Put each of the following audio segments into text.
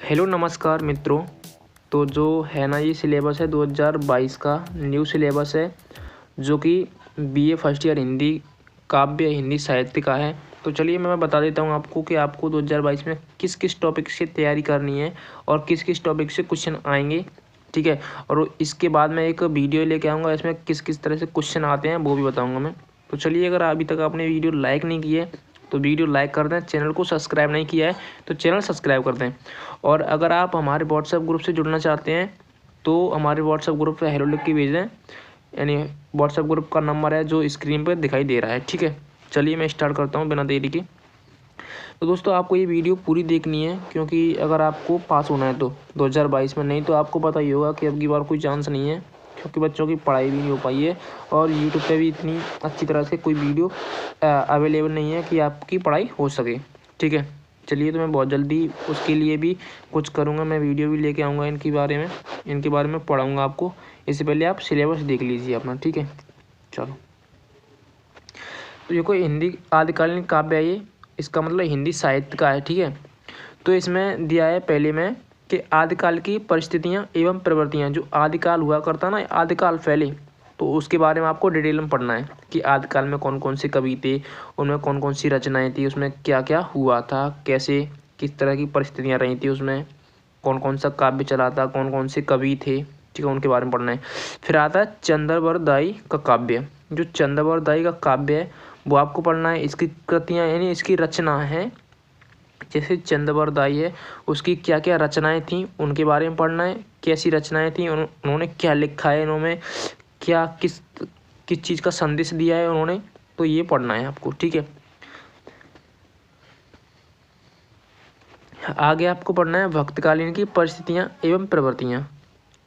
Hello नमस्कार मित्रों। तो जो है ना, ये सिलेबस है 2022 का न्यू सिलेबस है, जो कि बीए फर्स्ट ईयर हिंदी काव्य हिंदी साहित्य का है। तो चलिए मैं बता देता हूँ आपको कि आपको 2022 में किस किस टॉपिक से तैयारी करनी है और किस किस टॉपिक से क्वेश्चन आएंगे, ठीक है। और इसके बाद मैं एक वीडियो लेके आऊँगा, इसमें किस किस तरह से क्वेश्चन आते हैं वो भी बताऊँगा मैं। तो चलिए, अगर अभी तक आपने वीडियो लाइक नहीं की है तो वीडियो लाइक कर दें, चैनल को सब्सक्राइब नहीं किया है तो चैनल सब्सक्राइब कर दें। और अगर आप हमारे व्हाट्सएप ग्रुप से जुड़ना चाहते हैं तो हमारे व्हाट्सएप ग्रुप पे हेलो लिख के भेज दें, यानी व्हाट्सएप ग्रुप का नंबर है जो स्क्रीन पर दिखाई दे रहा है, ठीक है। चलिए मैं स्टार्ट करता हूँ बिना देरी के। तो दोस्तों, आपको ये वीडियो पूरी देखनी है, क्योंकि अगर आपको पास होना है तो 2022 में, नहीं तो आपको पता ही होगा कि अब की बार कोई चांस नहीं है, क्योंकि बच्चों की पढ़ाई भी नहीं हो पाई है और यूट्यूब पे भी इतनी अच्छी तरह से कोई वीडियो अवेलेबल नहीं है कि आपकी पढ़ाई हो सके, ठीक है। चलिए, तो मैं बहुत जल्दी उसके लिए भी कुछ करूँगा, मैं वीडियो भी लेके आऊँगा इनके बारे में पढ़ाऊँगा आपको। इससे पहले आप सिलेबस देख लीजिए अपना, ठीक है। चलो, तो ये कोई हिंदी आदिकालीन काव्य है, ये इसका मतलब हिंदी साहित्य का है, ठीक है। तो इसमें दिया है पहले में कि आदिकाल की परिस्थितियाँ एवं प्रवृत्तियाँ। जो आदिकाल हुआ करता ना, आदिकाल पहले, तो उसके बारे में आपको डिटेल में पढ़ना है कि आदिकाल में कौन कौन से कवि थे, उनमें कौन कौन सी रचनाएं थी, उसमें क्या क्या हुआ था, कैसे किस तरह की परिस्थितियाँ रही थी, उसमें कौन कौन सा काव्य चला था, कौन कौन से कवि थे, ठीक है, उनके बारे में पढ़ना है। फिर आता है चंद्रवरदाई का काव्य। जो चंद्रवरदाई का काव्य है वो आपको पढ़ना है। इसकी कृतियाँ यानी इसकी रचना है, जैसे चंद्रवरदाई है उसकी क्या क्या रचनाएं थीं उनके बारे में पढ़ना है। कैसी रचनाएं थीं, उन्होंने क्या लिखा है, इन्होंने क्या किस किस चीज़ का संदेश दिया है उन्होंने, तो ये पढ़ना है आपको, ठीक है। आगे आपको पढ़ना है भक्तकालीन की परिस्थितियाँ एवं प्रवृत्तियाँ,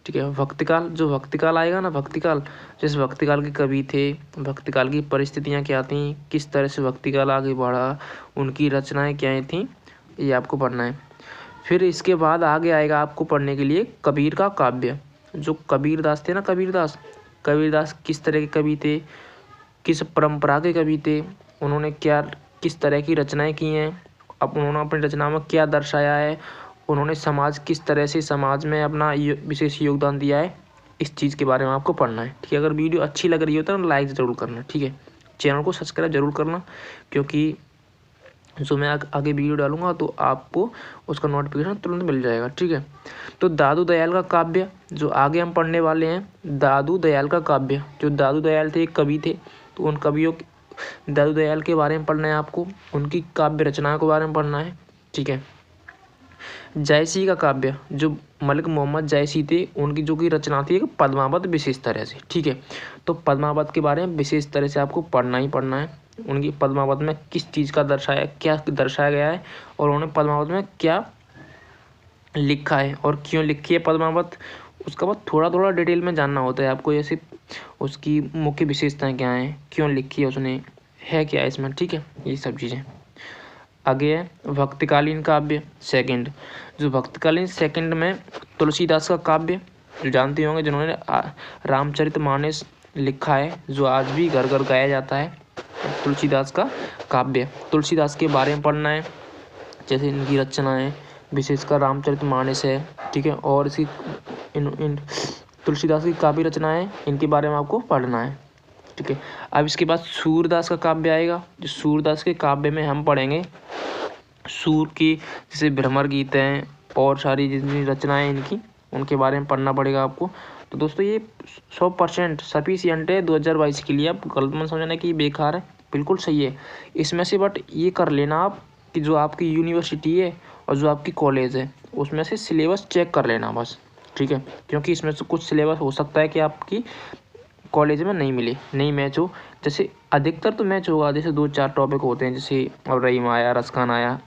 ठीक है। भक्तिकाल, जो भक्तिकाल आएगा ना, भक्तिकाल, जैसे भक्तिकाल के कवि थे, भक्तिकाल की परिस्थितियाँ क्या थीं, किस तरह से भक्तिकाल आगे बढ़ा, उनकी रचनाएं क्या थीं, ये आपको पढ़ना है। फिर इसके बाद आगे आएगा आपको पढ़ने के लिए कबीर का काव्य। जो कबीरदास थे ना, कबीरदास किस तरह के कवि थे, किस परंपरा के कवि थे, उन्होंने क्या किस तरह की रचनाएं की हैं, अब उन्होंने अपनी रचना में क्या दर्शाया है, उन्होंने समाज किस तरह से समाज में अपना विशेष योगदान दिया है, इस चीज़ के बारे में आपको पढ़ना है, ठीक है। अगर वीडियो अच्छी लग रही हो तो लाइक ज़रूर करना, ठीक है। चैनल को सब्सक्राइब जरूर करना, क्योंकि जो मैं आगे वीडियो डालूंगा तो आपको उसका नोटिफिकेशन तुरंत मिल जाएगा, ठीक है। तो दादू दयाल का काव्य जो आगे हम पढ़ने वाले हैं, दादू दयाल का काव्य। जो दादू दयाल थे एक कवि थे, तो उन कवियों दादू दयाल के बारे में पढ़ना है आपको, उनकी काव्य रचनाओं के बारे में पढ़ना है, ठीक है। जायसी का काव्य, जो मलिक मोहम्मद जायसी थे, उनकी जो की रचना थी एक पद्मावत विशेष तरह से, ठीक है। तो पद्मावत के बारे में विशेष तरह से आपको पढ़ना ही पढ़ना है। उनकी पद्मावत में किस चीज़ का क्या दर्शाया गया है और उन्होंने पद्मावत में क्या लिखा है और क्यों लिखी है पद्मावत, उसका बाद थोड़ा थोड़ा डिटेल में जानना होता है आपको, जैसे उसकी मुख्य विशेषताएं क्या हैं, क्यों लिखी है उसने, है क्या इसमें, ठीक है, ये सब चीज़ें। आगे है भक्तकालीन काव्य सेकंड। जो भक्तकालीन सेकंड में तुलसीदास का काव्य, जो जानते होंगे, जिन्होंने रामचरितमानस लिखा है, जो आज भी घर घर गाया जाता है, तुलसीदास का काव्य। तुलसीदास के बारे में पढ़ना है, जैसे इनकी रचनाएं, विशेषकर रामचरितमानस है, ठीक है। और इसकी इन तुलसीदास की काव्य रचनाएं, इनके बारे में आपको पढ़ना है, ठीक है। अब इसके बाद सूरदास का काव्य आएगा। जो सूरदास के काव्य में हम पढ़ेंगे सूर की, जैसे भ्रमर गीत हैं और सारी जितनी रचनाएं इनकी, उनके बारे में पढ़ना पड़ेगा आपको। तो दोस्तों, ये 100% सफिशिएंट है 2022 के लिए। आप गलत मत समझना कि बेकार है, बिल्कुल सही है इसमें से। बट ये कर लेना आप कि जो आपकी यूनिवर्सिटी है और जो आपकी कॉलेज है, उसमें से सिलेबस चेक कर लेना बस, ठीक है। क्योंकि इसमें से कुछ सिलेबस हो सकता है कि आपकी कॉलेज में नहीं मिले, नहीं मैच हो। जैसे अधिकतर तो मैच होगा, जैसे 2-4 टॉपिक होते हैं, जैसे अब रहीम आया, रसखान आया,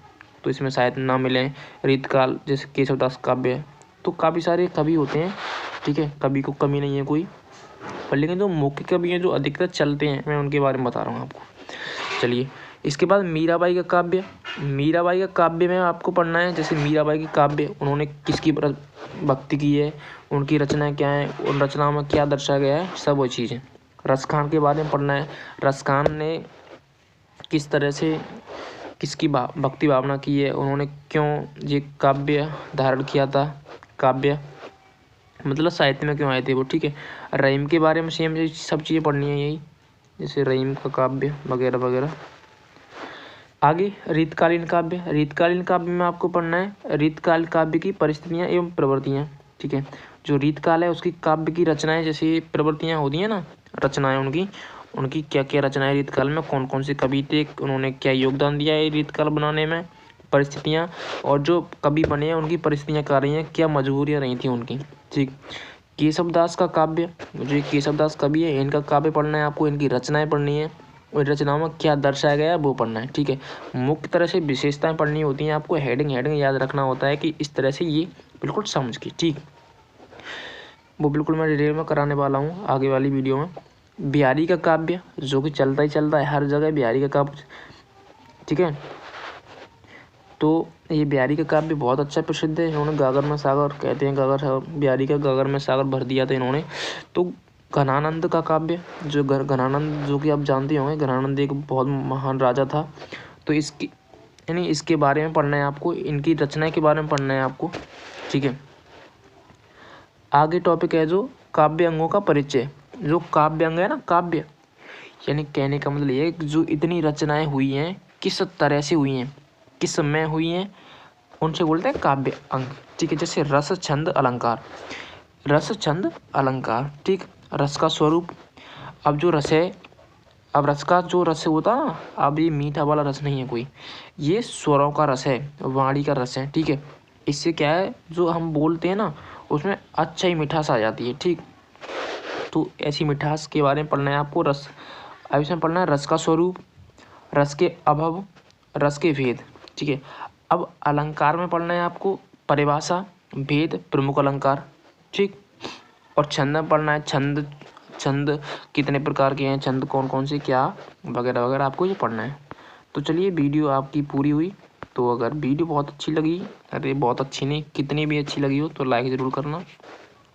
तो इसमें शायद ना मिले। रीतकाल, जैसे केशवदास काव्य, तो काफ़ी सारे कवि होते हैं, ठीक है, कवि को कमी नहीं है कोई। पर लेकिन जो मुख्य कवि हैं, जो अधिकतर चलते हैं, मैं उनके बारे में बता रहा हूँ आपको। चलिए, इसके बाद मीराबाई का काव्य। मीराबाई का काव्य में आपको पढ़ना है, जैसे मीराबाई की काव्य, उन्होंने किसकी भक्ति की है, उनकी रचनाएं क्या हैं, उन रचनाओं में क्या दर्शाया गया है, सब वो चीज़ें। रसखान के बारे में पढ़ना है, रसखान ने किस तरह से किसकी भक्ति भावना की है, उन्होंने क्यों ये काव्य धारण किया था, काव्य मतलब साहित्य में क्यों आए थे वो, ठीक है। रहीम के बारे में सेम सब चीज़ें पढ़नी है यही, जैसे रहीम का काव्य वगैरह वगैरह। आगे रीतकालीन काव्य। रीतकालीन काव्य में आपको पढ़ना है रीतकाल काव्य की परिस्थितियाँ एवं प्रवृत्तियाँ, ठीक है। जो रीतकाल है उसकी काव्य की रचनाएं, जैसे प्रवृत्तियाँ होती हैं ना, रचनाएं उनकी क्या क्या रचनाएं रीतकाल में, कौन कौन से कवि थे, उन्होंने क्या योगदान दिया है रीतकाल बनाने में, परिस्थितियाँ, और जो कवि बने हैं उनकी परिस्थितियाँ क्या रही हैं, क्या मजबूरियाँ रही थी उनकी, ठीक। केशवदास का काव्य, जो केशवदास कवि है इनका काव्य पढ़ना है आपको, इनकी रचनाएं पढ़नी है और रचनाओं में क्या दर्शाया गया है वो पढ़ना है, ठीक है। मुख्य तरह से विशेषताएं पढ़नी होती हैं आपको, हेडिंग याद रखना होता है कि इस तरह से ये बिल्कुल समझ के, ठीक। वो बिल्कुल मैं डिटेल में कराने वाला हूँ आगे वाली वीडियो में। बिहारी का काव्य जो कि चलता ही चलता है हर जगह, बिहारी का काव्य, ठीक है। तो ये बिहारी का काव्य बहुत अच्छा प्रसिद्ध है। इन्होंने गागर में सागर कहते हैं, गागर बिहारी का गागर में सागर भर दिया था इन्होंने। तो घनानंद का काव्य, जो घनानंद जो कि आप जानते होंगे, घनानंद एक बहुत महान राजा था। तो इसकी यानी इसके बारे में पढ़ना है आपको, इनकी रचना के बारे में पढ़ना है आपको, ठीक है। आगे टॉपिक है जो काव्य अंगों का परिचय। जो काव्य अंग है ना, काव्य यानी कहने का मतलब ये है जो इतनी रचनाएं हुई हैं किस तरह से हुई हैं, किस समय हुई हैं, उनसे बोलते हैं काव्य अंग, ठीक है। जैसे रस छंद अलंकार, रस छंद अलंकार, ठीक। रस का स्वरूप, अब जो रस है, अब रस का जो रस होता है ना, अब ये मीठा वाला रस नहीं है कोई, ये स्वरों का रस है, वाणी का रस है, ठीक है। इससे क्या है जो हम बोलते हैं ना उसमें अच्छा ही मिठास आ जाती है, ठीक। तो ऐसी मिठास के बारे में पढ़ना है आपको। रस, अब इसमें पढ़ना है रस का स्वरूप, रस के अभाव, रस के भेद, ठीक है। अब अलंकार में पढ़ना है आपको परिभाषा, भेद, प्रमुख अलंकार, ठीक। और छंद में पढ़ना है छंद, छंद कितने प्रकार के हैं, छंद कौन कौन से, क्या वगैरह वगैरह आपको ये पढ़ना है। तो चलिए वीडियो आपकी पूरी हुई। तो अगर वीडियो बहुत अच्छी लगी, अरे बहुत अच्छी नहीं, कितनी भी अच्छी लगी हो तो लाइक ज़रूर करना।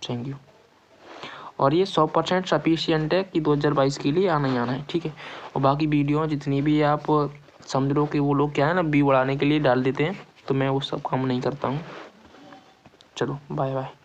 Thank you. और ये 100% सफिशिएंट है कि 2022 के लिए आना ही आना है, ठीक है। और बाकी वीडियो जितनी भी आप समझ लो कि वो लोग क्या है ना व्यू बढ़ाने के लिए डाल देते हैं, तो मैं वो सब काम नहीं करता हूँ। चलो बाय बाय।